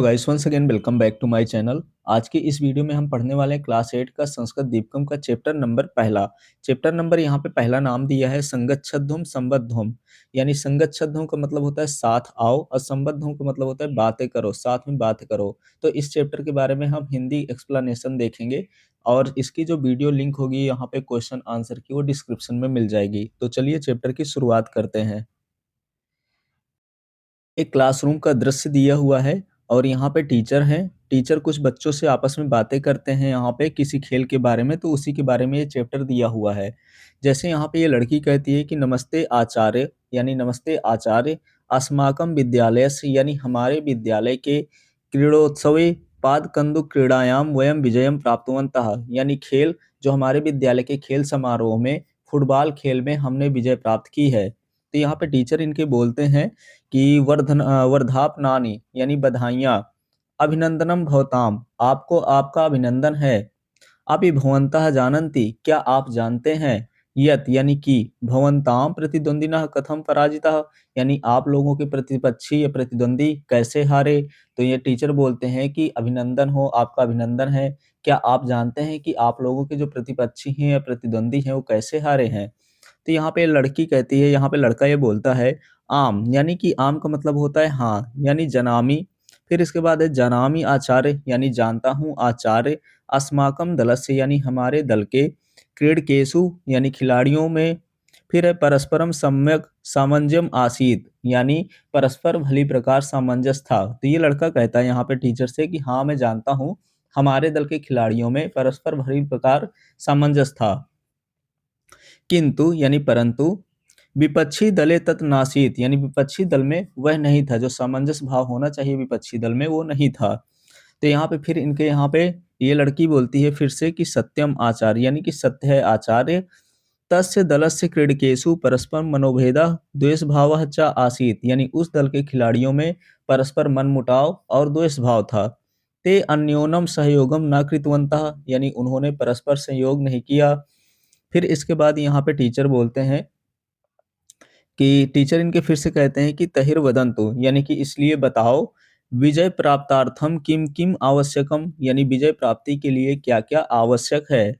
Guys once again welcome back to my channel. आज की इस वीडियो में हम पढ़ने वाले हैं क्लास 8 का संस्कृत दीपकम का चैप्टर नंबर पहला। चैप्टर नंबर यहाँ पे पहला नाम दिया है संगच्छध्वम संबद्धम। यानी संगच्छध्वम का मतलब होता है साथ आओ और संबद्धम का मतलब होता है बातें करो, साथ में बात करो। तो इस चैप्टर के बारे में हम हिंदी एक्सप्लेनेशन देखेंगे और इसकी जो वीडियो लिंक होगी यहाँ पे क्वेश्चन आंसर की वो डिस्क्रिप्शन में मिल जाएगी। तो चलिए चैप्टर की शुरुआत करते हैं। एक क्लासरूम का दृश्य दिया हुआ है और यहाँ पे टीचर हैं। टीचर कुछ बच्चों से आपस में बातें करते हैं यहाँ पे किसी खेल के बारे में, तो उसी के बारे में ये चैप्टर दिया हुआ है। जैसे यहाँ पे ये लड़की कहती है कि नमस्ते आचार्य, यानी नमस्ते आचार्य, अस्माकं विद्यालयस्य, यानी हमारे विद्यालय के क्रीड़ोत्सवे पादकंदुक क्रीड़ायाम वयम विजयम प्राप्तवन्तः, यानी खेल जो हमारे विद्यालय के खेल समारोह में फुटबॉल खेल में हमने विजय प्राप्त की है। तो यहाँ पे टीचर इनके बोलते हैं कि वर्धापनानि, यानी बधाइयाँ, अभिनंदनम भवताम, आपको आपका अभिनंदन है। अपि भवन्तः जानन्ति, क्या आप जानते हैं, यत् यानी कि भवन्ताम प्रतिद्वंदिनः कथम पराजितः, यानी आप लोगों के प्रतिपक्षी या प्रतिद्वंदी कैसे हारे। तो ये टीचर बोलते हैं कि अभिनंदन हो, आपका अभिनंदन है। क्या आप जानते हैं कि आप लोगों के जो प्रतिपक्षी हैं या प्रतिद्वंदी हैं वो कैसे हारे हैं। तो यहाँ पे लड़की कहती है, यहाँ पे लड़का ये बोलता है आम, यानी कि आम का मतलब होता है हाँ, यानी जनामी। फिर इसके बाद है जनामी आचार्य, यानी जानता हूँ आचार्य, अस्माकम दलस्य, यानी हमारे दल के, क्रीडकेषु, यानी खिलाड़ियों में। फिर है परस्परम सम्यक सामंजस्य आसीत, यानी परस्पर भली प्रकार सामंजस्य था। तो ये लड़का कहता है यहाँ पे टीचर से कि हाँ मैं जानता हूँ हमारे दल के खिलाड़ियों में परस्पर भली प्रकार सामंजस्य था। किंतु यानी परंतु विपक्षी दले तत् नासीत, यानी विपक्षी दल में वह नहीं था, जो सामंजस्य भाव होना चाहिए विपक्षी दल में वो नहीं था। तो यहाँ पे फिर इनके यहाँ पे ये लड़की बोलती है फिर से कि सत्यम आचार्य, यानी कि सत्य है आचार्य, तस्य दलस्य क्रीडकेषु परस्पर मनोभेदा द्वेष भाव च आसीत, यानी उस दल के खिलाड़ियों में परस्पर मनमुटाव और द्वेष भाव था। ते अन्योन्यम सहयोगम न कृतवन्तः, यानी उन्होंने परस्पर सहयोग नहीं किया। फिर इसके बाद यहाँ पे टीचर बोलते हैं कि टीचर इनके फिर से कहते हैं कि तहिर वदन्तु, यानी कि इसलिए बताओ, विजय प्राप्तार्थम किम किम आवश्यकम, यानी विजय प्राप्ति के लिए क्या क्या आवश्यक है।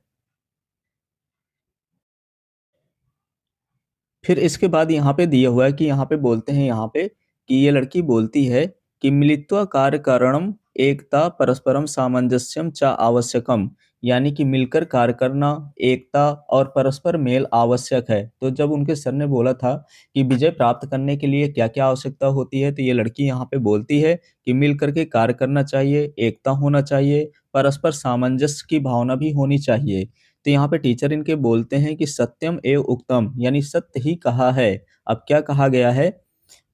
फिर इसके बाद यहाँ पे दिया हुआ है कि यहाँ पे बोलते हैं यहाँ पे कि ये लड़की बोलती है कि मिलित्वा कार्य कारणम एकता परस्परम सामंजस्यम च आवश्यकम, यानी कि मिलकर कार्य करना, एकता और परस्पर मेल आवश्यक है। तो जब उनके सर ने बोला था कि विजय प्राप्त करने के लिए क्या क्या आवश्यकता होती है, तो ये लड़की यहाँ पे बोलती है कि मिल करके कार्य करना चाहिए, एकता होना चाहिए, परस्पर सामंजस्य की भावना भी होनी चाहिए। तो यहाँ पे टीचर इनके बोलते हैं कि सत्यम एव उक्तम, यानी सत्य ही कहा है। अब क्या कहा गया है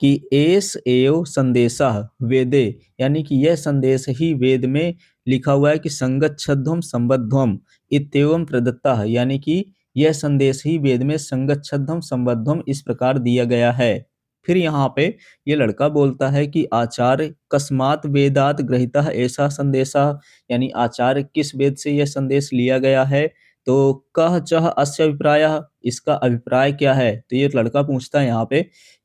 कि एस एव संदेशः वेदे, यानी कि यह संदेश ही वेद में लिखा हुआ है कि संगच्छध्वम संबद्धम इत्येवं प्रदत्ता, यानी कि यह संदेश ही वेद में संगच्छध्वम संबद्धम इस प्रकार दिया गया है। फिर यहाँ पे ये लड़का बोलता है कि आचार्य कस्मात वेदात ग्रहीतः ऐसा संदेशा, यानी आचार्य किस वेद से यह संदेश लिया गया है। तो कह चह अस्य अभिप्रायः, इसका अभिप्राय क्या है। तो ये लड़का पूछता है यहाँ पे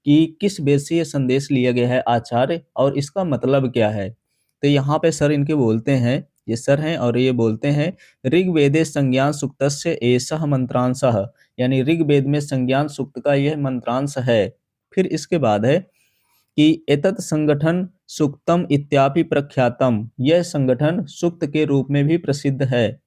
कि किस वेद से ये संदेश लिया गया है आचार्य और इसका मतलब क्या है। तो यहाँ पे सर इनके बोलते हैं, ये सर हैं और ये बोलते हैं ऋग्वेदे संज्ञान सुक्तस्य एषः मंत्रांशः, यानी ऋग्वेद में संज्ञान सुक्त का यह मंत्रांश है। फिर इसके बाद है कि एतत् संगठन सुक्तम इत्यापि प्रख्यातम, यह संगठन सुक्त के रूप में भी प्रसिद्ध है।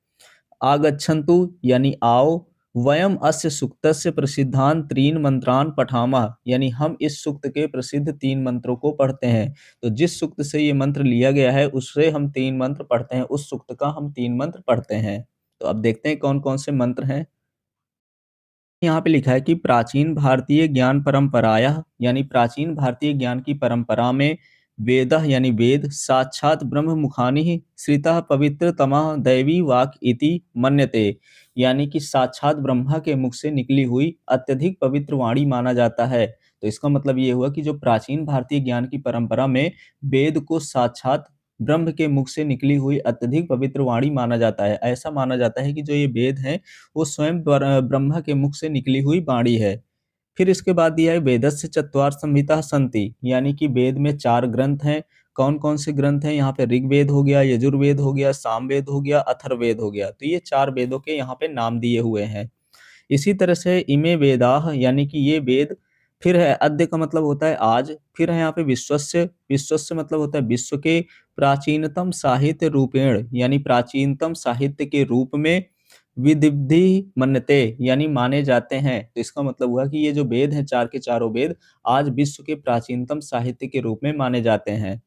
आगच्छन्तु, यानी आओ, वयम अस्य सुक्तस्य प्रसिद्धान त्रीन मंत्रान पठामः, यानी हम इस सुक्त के प्रसिद्ध 3 मंत्रों को पढ़ते हैं। तो जिस सुक्त से ये मंत्र लिया गया है उससे हम 3 मंत्र पढ़ते हैं, उस सुक्त का हम 3 मंत्र पढ़ते हैं। तो अब देखते हैं कौन-कौन से मंत्र हैं। यहाँ पे लिखा है कि प्राचीन भारतीय ज्ञान परंपरायः, यानी प्राचीन भारतीय ज्ञान की परंपरा में, वेदः यानी वेद, साक्षात ब्रह्म मुखानि श्रितः पवित्रतमः दैवी वाक् इति मन्यते, यानी कि साक्षात ब्रह्मा के मुख से निकली हुई अत्यधिक पवित्र वाणी माना जाता है। तो इसका मतलब ये हुआ कि जो प्राचीन भारतीय ज्ञान की परंपरा में वेद को साक्षात ब्रह्म के मुख से निकली हुई अत्यधिक पवित्र वाणी माना जाता है। ऐसा माना जाता है कि जो ये वेद हैं वो स्वयं ब्रह्मा के मुख से निकली हुई वाणी है। फिर इसके बाद दिया है वेदस्य चत्वार संहिता सन्ति, यानी कि वेद में 4 ग्रंथ हैं कौन-कौन से ग्रंथ हैं यहाँ पे ऋग्वेद हो गया, यजुर्वेद हो गया, सामवेद हो गया, अथर्ववेद हो गया। तो ये 4 वेदों के यहाँ पे नाम दिए हुए हैं। इसी तरह से इमे वेदाः यानी कि ये वेद, फिर है अद्य का मतलब होता है आज, फिर है यहाँ पे विश्वस्य, विश्वस्य मतलब होता है विश्व के, प्राचीनतम साहित्य रूपेण यानी प्राचीनतम साहित्य के रूप में, विदिब्धि मन्यते यानी माने जाते हैं। तो इसका मतलब हुआ कि ये जो वेद हैं, 4 के चारों वेद आज विश्व के प्राचीनतम साहित्य के रूप में माने जाते हैं।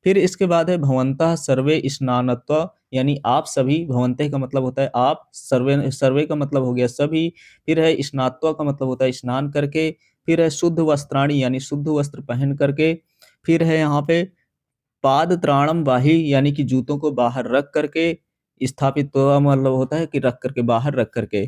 फिर इसके बाद है भवन्तः सर्वे स्नानत्वा यानी आप सभी, भवन्तः का मतलब होता है आप, सर्वे सर्वे का मतलब हो गया सभी, फिर है स्नात्वा का मतलब होता है स्नान करके, फिर है शुद्ध वस्त्राणि यानी शुद्ध वस्त्र पहन करके, फिर है यहाँ पे पाद त्राणम बाहि यानी कि जूतों को बाहर रख करके, स्थापित्वा मतलब होता है कि रख करके, बाहर रख करके।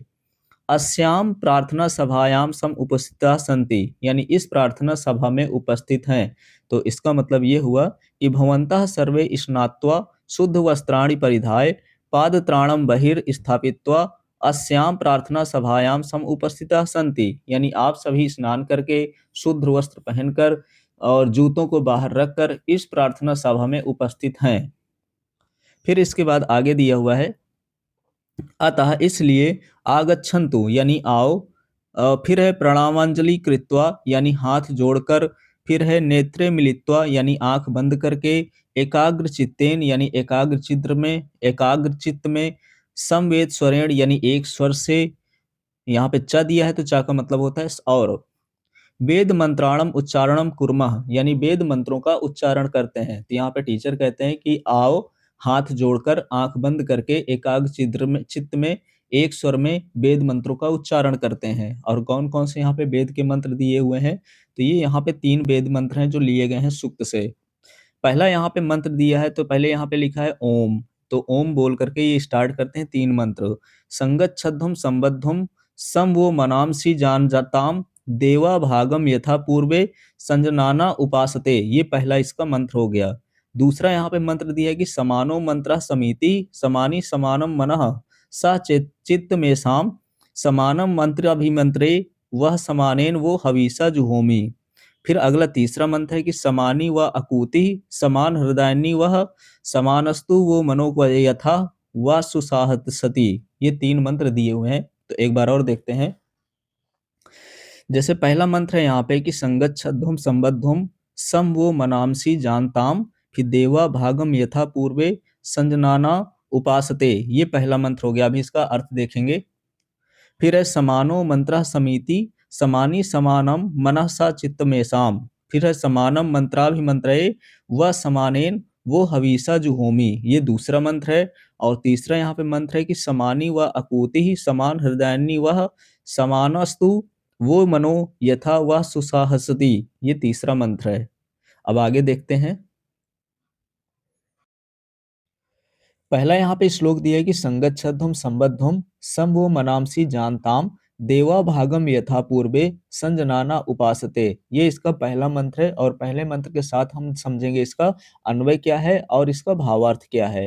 अस्याम प्रार्थना सभायाम सम उपस्थिता सन्ति यानी इस प्रार्थना सभा में उपस्थित हैं। तो इसका मतलब ये हुआ कि भवन्तः सर्वे स्नात्वा शुद्ध वस्त्राणि परिधाय पादत्राणम बहिर्स्थापित्वा अस्याम प्रार्थना सभायाम सम उपस्थिता सन्ति यानी आप सभी स्नान करके, शुद्ध वस्त्र पहनकर और जूतों को बाहर रखकर इस प्रार्थना सभा में उपस्थित हैं। फिर इसके बाद आगे दिया हुआ है अतः इसलिए आगच्छन्तु यानी आओ, फिर है प्रणामांजलि कृत्वा यानी हाथ जोड़कर, फिर है नेत्रे मिलित्वा यानी आंख बंद करके, एकाग्र चित्तेन यानी एकाग्र चित्त में, समवेत स्वरेण यानी एक स्वर से, यहाँ पे च दिया है तो चा का मतलब होता है और, वेद मंत्राणम उच्चारणम कुर्मः यानी वेद मंत्रों का उच्चारण करते हैं। तो यहाँ पे टीचर कहते हैं कि आओ, हाथ जोड़कर आंख बंद करके एकाग्र चित्त में एक स्वर में वेद मंत्रों का उच्चारण करते हैं। और कौन कौन से यहाँ पे वेद के मंत्र दिए हुए हैं, तो ये यहाँ पे 3 वेद मंत्र हैं जो लिए गए हैं सूक्त से। पहला यहाँ पे मंत्र दिया है तो पहले यहाँ पे लिखा है ओम, तो ओम बोल करके ये स्टार्ट करते हैं 3 मंत्र। संगच्छध्वम संबद्धम सम वो मनांसि जान जाताम देवा भागम यथा पूर्वे संजनाना उपासते, ये पहला इसका मंत्र हो गया। दूसरा यहाँ पे मंत्र दिया है कि समानो मंत्र समिति समानी समानम मनः स चित्त में साम समानम मंत्र अभिमंत्रे वह समानेन वो हवीसा जुहोमी। फिर अगला तीसरा मंत्र है कि समानी व अकूति समान हृदयनी वह समानस्तु वो मनो यथा व सुसाहत सती, ये 3 मंत्र दिए हुए हैं। तो एक बार और देखते हैं। जैसे पहला मंत्र है यहाँ पे कि संगच्छध्वम संबद्धम सम वो मनांसि जानताम, फिर देवा भागम यथा पूर्वे संजनाना उपासते, ये पहला मंत्र हो गया। अभी इसका अर्थ देखेंगे। फिर है समानो मंत्र समिति समानी समानम मनः सा चित्त में साम, फिर है समानम मंत्राभिमंत्रे व समानेन वो हवीसा जुहोमी, ये दूसरा मंत्र है। और तीसरा यहाँ पे मंत्र है कि समानी व अकूति ही समान हृदयान्नी वह समानस्तु वो मनो यथा वह सुसाहसति, ये तीसरा मंत्र है। अब आगे देखते हैं। पहला यहाँ पे श्लोक दिया है कि संगच्छध्वम संबद्धम सम वो मनांसि जानताम देवा भागम यथा पूर्वे संजनाना उपासते, ये इसका पहला मंत्र है। और पहले मंत्र के साथ हम समझेंगे इसका अन्वय क्या है और इसका भावार्थ क्या है।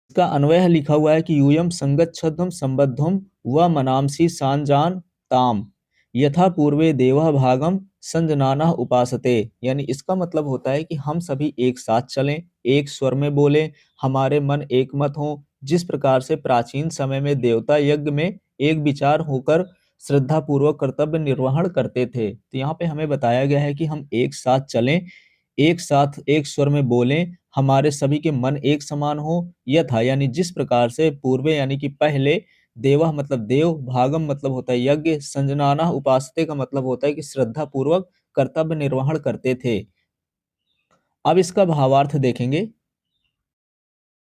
इसका अन्वय लिखा हुआ है कि यूयम संगच्छध्वम संबद्धम व मनांसि सांजान ताम यथा पूर्वे देवा भागम संजनाना उपासते, यानी इसका मतलब होता है कि हम सभी एक साथ चलें, एक स्वर में बोलें, हमारे मन एक मत हों, जिस प्रकार से प्राचीन समय में देवता यज्ञ में एक विचार होकर श्रद्धा पूर्वक कर्तव्य निर्वहन करते थे। तो यहाँ पे हमें बताया गया है कि हम एक साथ चलें, एक साथ एक स्वर में बोलें, हमारे सभी के मन एक समान हो, यथा यानी जिस प्रकार से पूर्वे यानी कि पहले, देवा मतलब देव, भागम मतलब होता है यज्ञ, संजनाना उपासते का मतलब होता है कि श्रद्धा पूर्वक कर्तव्य निर्वहन करते थे। अब इसका भावार्थ देखेंगे।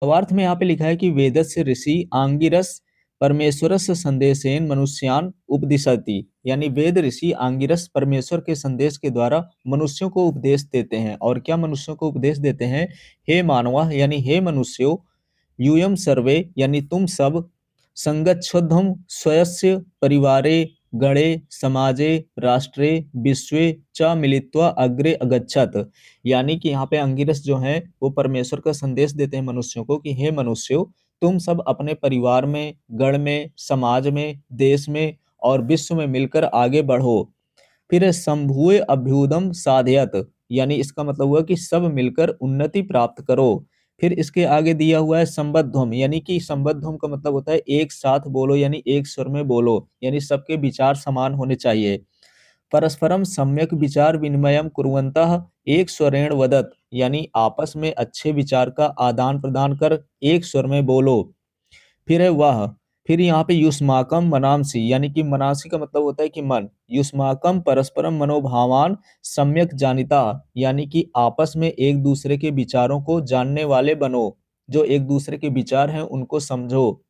भावार्थ में यहाँ पे लिखा है कि वेदस्य ऋषि आंगिरस परमेश्वरस्य संदेशेन मनुष्यान उपदिशति, यानी वेद ऋषि आंगिरस परमेश्वर के संदेश के द्वारा मनुष्यों को उपदेश देते हैं। और क्या मनुष्यों को उपदेश देते हैं? हे मानवा यानी हे मनुष्यों, यूयम सर्वे यानी तुम सब, संगच्छध्वम स्वस्य परिवारे गणे समाजे राष्ट्रे विश्वे च मिलित्वा अग्रे अगच्छत, यानी कि यहाँ पे अंगिरस जो है वो परमेश्वर का संदेश देते हैं मनुष्यों को कि हे मनुष्यों, तुम सब अपने परिवार में, गण में, समाज में, देश में और विश्व में मिलकर आगे बढ़ो। फिर है संभूय अभ्युदम साधयत, यानी इसका मतलब हुआ कि सब मिलकर उन्नति प्राप्त करो। फिर इसके आगे दिया हुआ है संबद्धम, यानी कि संबद्धम का मतलब होता है एक साथ बोलो, यानी एक स्वर में बोलो, यानी सबके विचार समान होने चाहिए। परस्परम सम्यक विचार विनिमयम कुर्वन्तः एक स्वरेण वदत, यानी आपस में अच्छे विचार का आदान प्रदान कर एक स्वर में बोलो। फिर है वह, फिर यहाँ पे युष्माकम मनांसी, यानी कि मनांसी का मतलब होता है कि मन। युष्माकम परस्परम मनोभावान सम्यक जानिता, यानी कि आपस में एक दूसरे के विचारों को जानने वाले बनो, जो एक दूसरे के विचार हैं उनको समझो।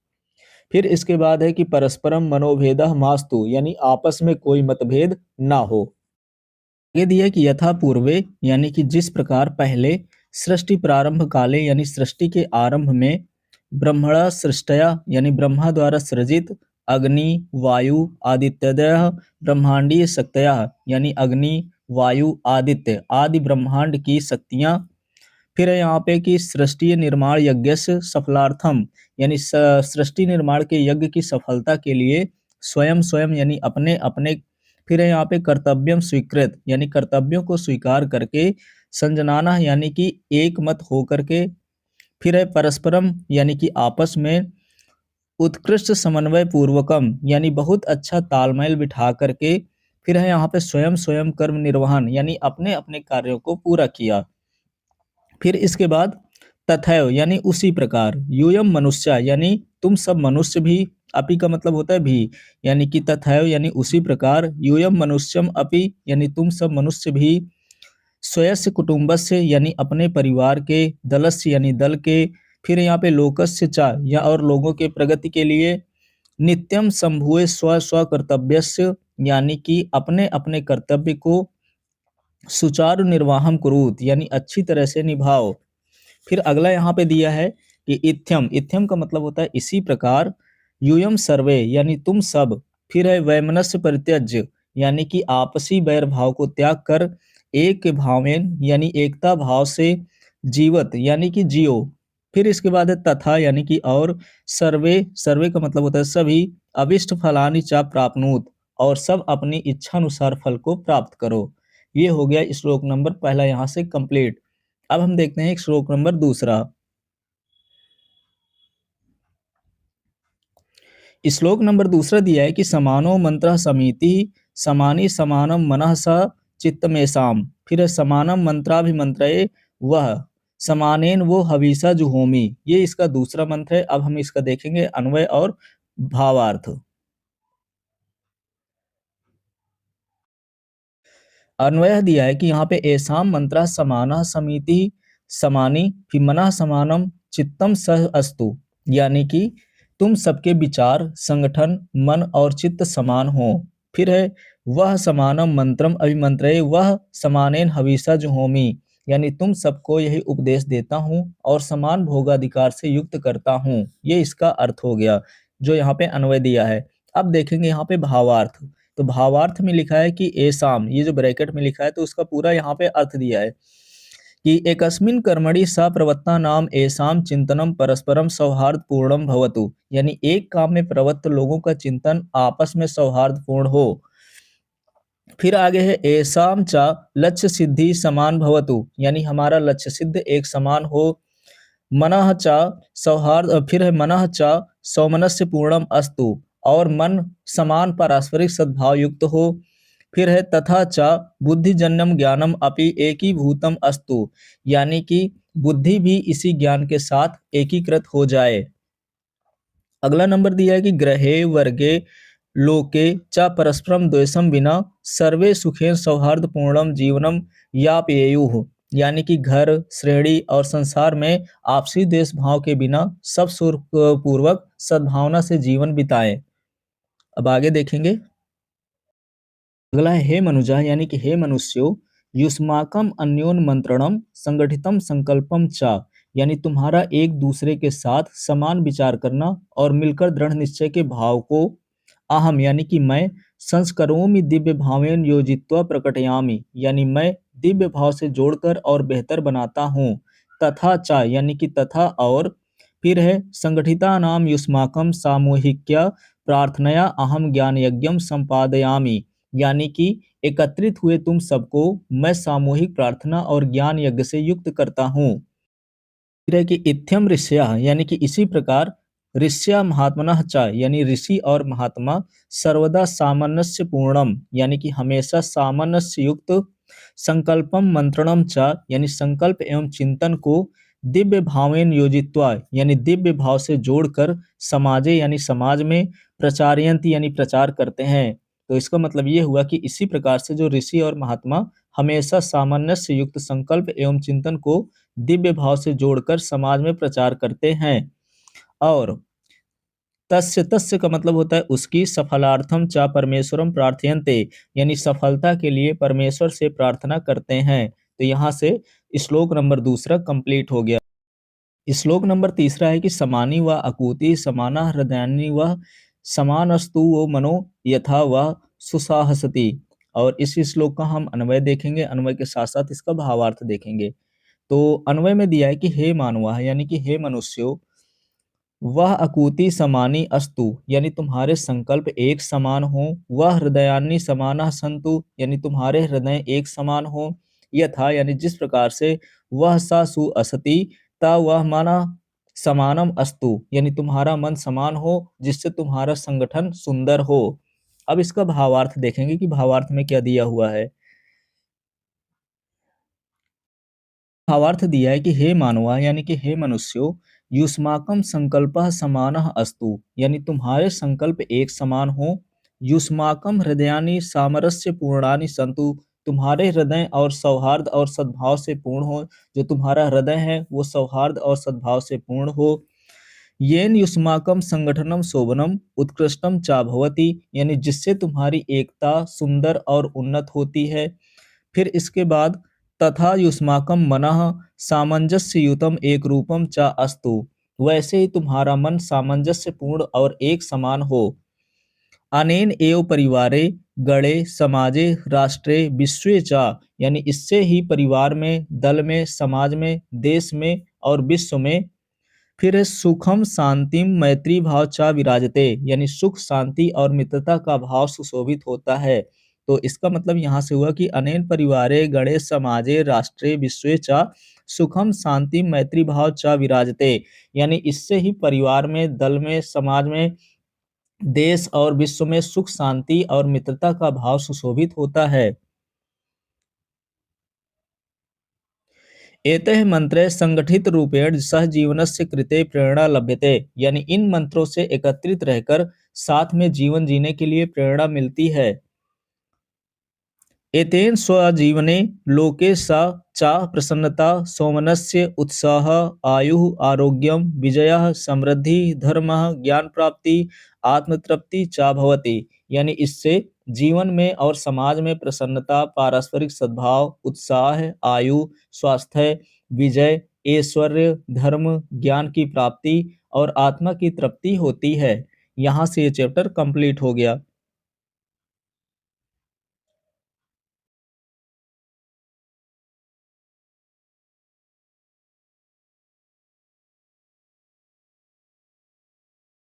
फिर इसके बाद है कि परस्परम मनोभेदः मास्तु, यानी आपस में कोई मतभेद ना हो। ये दिया कि यथा पूर्वे, यानी कि जिस प्रकार पहले सृष्टि प्रारंभ काले, यानी सृष्टि के आरंभ में ब्रह्मणा सृष्टया, यानी ब्रह्मा द्वारा सृजित अग्नि वायु आदित्यदयः ब्रह्मांडीय शक्तयः, यानी अग्नि वायु आदित्य आदि ब्रह्मांड की शक्तियां। फिर है यहाँ पे कि सृष्टि निर्माण यज्ञ सफलार्थम, यानी सृष्टि निर्माण के यज्ञ की सफलता के लिए स्वयं स्वयं, यानी अपने अपने। फिर है यहाँ पे कर्तव्यम स्वीकृत, यानी कर्तव्यों को स्वीकार करके। संजनाना, यानी कि एक मत होकर के। फिर है परस्परम, यानी कि आपस में। उत्कृष्ट समन्वय पूर्वकम, यानी बहुत अच्छा तालमेल बिठा करके। फिर है यहाँ पे स्वयं स्वयं कर्म निर्वहन, यानी अपने अपने कार्यों को पूरा किया। फिर इसके बाद तथैव, यानी उसी प्रकार। यूयम मनुष्य, यानी तुम सब मनुष्य भी। अपि का मतलब होता है भी, यानी कि तथैव यानी उसी प्रकार। यूयम मनुष्यम अपि, यानी तुम सब मनुष्य भी। स्वयस्य कुटुंबस्य, यानी अपने परिवार के। दलस्य, यानी दल के। फिर यहाँ पे लोकस्य च, या और लोगों के प्रगति के लिए। नित्यम संभुए स्व स्व कर्तव्यस्य, यानी कि अपने अपने कर्तव्य को सुचारु निर्वाहम कुरुत, यानी अच्छी तरह से निभाओ। फिर अगला यहाँ पे दिया है कि इत्थम, इत्थम का मतलब होता है इसी प्रकार। यूयम सर्वे, यानी तुम सब। फिर है वैमनस्य परित्यज्य, यानी कि आपसी बैर भाव को त्याग कर एक भावेन, यानी एकता भाव से जीवत, यानी कि जियो। फिर इसके बाद है तथा, यानी कि और। सर्वे, सर्वे का मतलब होता है सभी। अभिष्ट फलानि चा प्राप्नुत, और सब अपनी इच्छा अनुसार फल को प्राप्त करो। ये हो गया श्लोक नंबर पहला यहाँ से कंप्लीट। अब हम देखते हैं श्लोक नंबर दूसरा। श्लोक नंबर दूसरा दिया है कि समानो मंत्र समिति समानी समानम मनः स चित्तमेषाम। फिर है समानम मंत्राभिमंत्रये वह समानेन वो हविषा जुहोमी। ये इसका दूसरा मंत्र है। अब हम इसका देखेंगे अन्वय और भावार्थ। अन्वय दिया है कि यहाँ पे ऐसाम मंत्र समाना समिति समानी फिर मना समानम चित्तम सह अस्तु, यानी कि तुम सबके विचार संगठन मन और चित्त समान हो। फिर है वह समानम मंत्रम अभिमंत्रे वह समानेन हविषा जुहोमी, यानी तुम सबको यही उपदेश देता हूँ और समान भोगाधिकार से युक्त करता हूँ। ये इसका अर्थ हो गया जो यहाँ पे अन्वय दिया है। अब देखेंगे यहाँ पे भावार्थ। तो भावार्थ में लिखा है कि एसाम, ये जो ब्रैकेट में लिखा है तो उसका पूरा यहाँ पे अर्थ दिया है कि एकस्मिन कर्मणि सप्रवत्ता नाम एसाम चिंतनम परस्परम सौहार्द पूर्णम भवतु, यानी एक काम में प्रवृत्त लोगों का चिंतन आपस में सौहार्द पूर्ण हो। फिर आगे है एसाम चा लक्ष्य सिद्धि समान भवतु, यानी हमारा लक्ष्य सिद्ध एक समान हो। मनः चा सौहार्द, फिर है मनः चा सौमनस्य पूर्णम अस्तु, और मन समान पारस्परिक सद्भाव युक्त हो। फिर है तथा चा बुद्धिजन्यम ज्ञानम अपि एकीभूतम अस्तु, यानी कि बुद्धि भी इसी ज्ञान के साथ एकीकृत हो जाए। अगला नंबर दिया है कि ग्रहे वर्गे लोके च परस्परम द्वेषम विना सर्वे सुखेन सौहार्द पूर्णम जीवनम यापयेयुः, यानी कि घर श्रेणी और संसार में आपसी द्वेष भाव के बिना सब सुख पूर्वक सद्भावना से जीवन बिताएं। अब आगे देखेंगे। अगला है हे मनुजा, यानी कि हे मनुष्यो। युष्माकम अन्योन मंत्रणम संगठितम संकल्पम चा, यानी तुम्हारा एक दूसरे के साथ समान विचार करना और मिलकर दृढ़ निश्चय के भाव को। अहम, यानी कि मैं। संस्करोमि दिव्य भावेन योजित्वा प्रकटयामि, यानी मैं दिव्य भाव से जोड़कर और बेहतर बनाता हूँ। तथा चा, यानी कि तथा और। फिर है संगठिता नाम युष्माकम सामूहिक्या प्रार्थनया अहम ज्ञान यज्ञम संपादयामि, यानी कि एकत्रित हुए तुम सबको मैं सामूहिक प्रार्थना और ज्ञान यज्ञ से युक्त करता हूँ। फिर है कि इत्थम ऋष्या यानी कि इसी प्रकार ऋष्या महात्मनः च यानी ऋषि और महात्मा सर्वदा सामनस्य पूर्णम यानी कि हमेशा सामनस्य युक्त संकल्पम मंत्रणम च यानी संकल्प एवं चिंतन को दिव्य भावेन योजित्वा यानी दिव्य भाव से जोड़कर समाजे यानी समाज में प्रचारयंती यानी प्रचार करते हैं। तो इसका मतलब ये हुआ कि इसी प्रकार से जो ऋषि और महात्मा हमेशा सामंजस्य युक्त संकल्प एवं चिंतन को दिव्य भाव से जोड़कर समाज में प्रचार करते हैं। और तस्य तस्य का मतलब होता है उसकी सफलार्थम च परमेश्वरम प्रार्थयन्ते यानी सफलता के लिए परमेश्वर से प्रार्थना करते हैं। तो यहाँ से श्लोक नंबर दूसरा कंप्लीट हो गया। श्लोक नंबर तीसरा है कि समानी व अकूति समाना हृदयानी व समानस्तु वो मनो यथा वह सुसाहसति। और इस श्लोक का हम अन्वय देखेंगे, अन्वय के साथ साथ इसका भावार्थ देखेंगे। तो अन्वय में दिया है कि हे मानवा यानी कि हे मनुष्यों, वह अकूति समानी अस्तु यानी तुम्हारे संकल्प एक समान हो, वह हृदयानि समाना संतु यानी तुम्हारे हृदय एक समान हो, यथा यानी जिस प्रकार से वह सा सु असति ता वह माना समानम अस्तु यानी तुम्हारा मन समान हो जिससे तुम्हारा संगठन सुंदर हो। अब इसका भावार्थ देखेंगे कि भावार्थ में क्या दिया हुआ है। भावार्थ दिया है कि हे मानवा यानी कि हे मनुष्यों, युष्माकम संकल्पः समानः अस्तु यानी तुम्हारे संकल्प एक समान हो। युष्माकम हृदयानि सामरस्य पूर्णानि संतु तुम्हारे हृदय और सौहार्द और सद्भाव से पूर्ण हो। जो तुम्हारा हृदय है वो सौहार्द और सद्भाव से पूर्ण हो। येन युष्माकम संगठनम शोभनम उत्कृष्टम चा भवति यानी जिससे तुम्हारी एकता सुंदर और उन्नत होती है। फिर इसके बाद तथा युष्माकम मनः सामंजस्ययुतम एक रूपम च अस्तु वैसे ही तुम्हारा मन सामंजस्यपूर्ण और एक समान हो। अनेन एव परिवारे गणे समाजे राष्ट्रे विश्वे च यानी इससे ही परिवार में दल में समाज में देश में और विश्व में फिर है सुखम शांतिम मैत्री भाव चा विराजते यानी सुख शांति और मित्रता का भाव सुशोभित होता है। तो इसका मतलब यहाँ से हुआ कि अनेन परिवारे गणे समाजे राष्ट्रे विश्वे चा सुखम शांति मैत्री भाव चा विराजते यानी इससे ही परिवार में दल में समाज में देश और विश्व में सुख शांति और मित्रता का भाव सुशोभित होता है। एतैः मंत्रैः संगठित रूपेण सहजीवनस्य कृते प्रेरणा लभ्यते यानी इन मंत्रों से एकत्रित रहकर साथ में जीवन जीने के लिए प्रेरणा मिलती है। एतेन स्वजीवने लोके सा चा प्रसन्नता सौमनस्य उत्साह आयुः आरोग्यम विजयः समृद्धि धर्मः ज्ञान प्राप्ति आत्मतृप्ति चा भवति यानी इससे जीवन में और समाज में प्रसन्नता पारस्परिक सद्भाव उत्साह आयु स्वास्थ्य विजय ऐश्वर्य धर्म ज्ञान की प्राप्ति और आत्मा की तृप्ति होती है। यहाँ से ये चैप्टर कंप्लीट हो गया।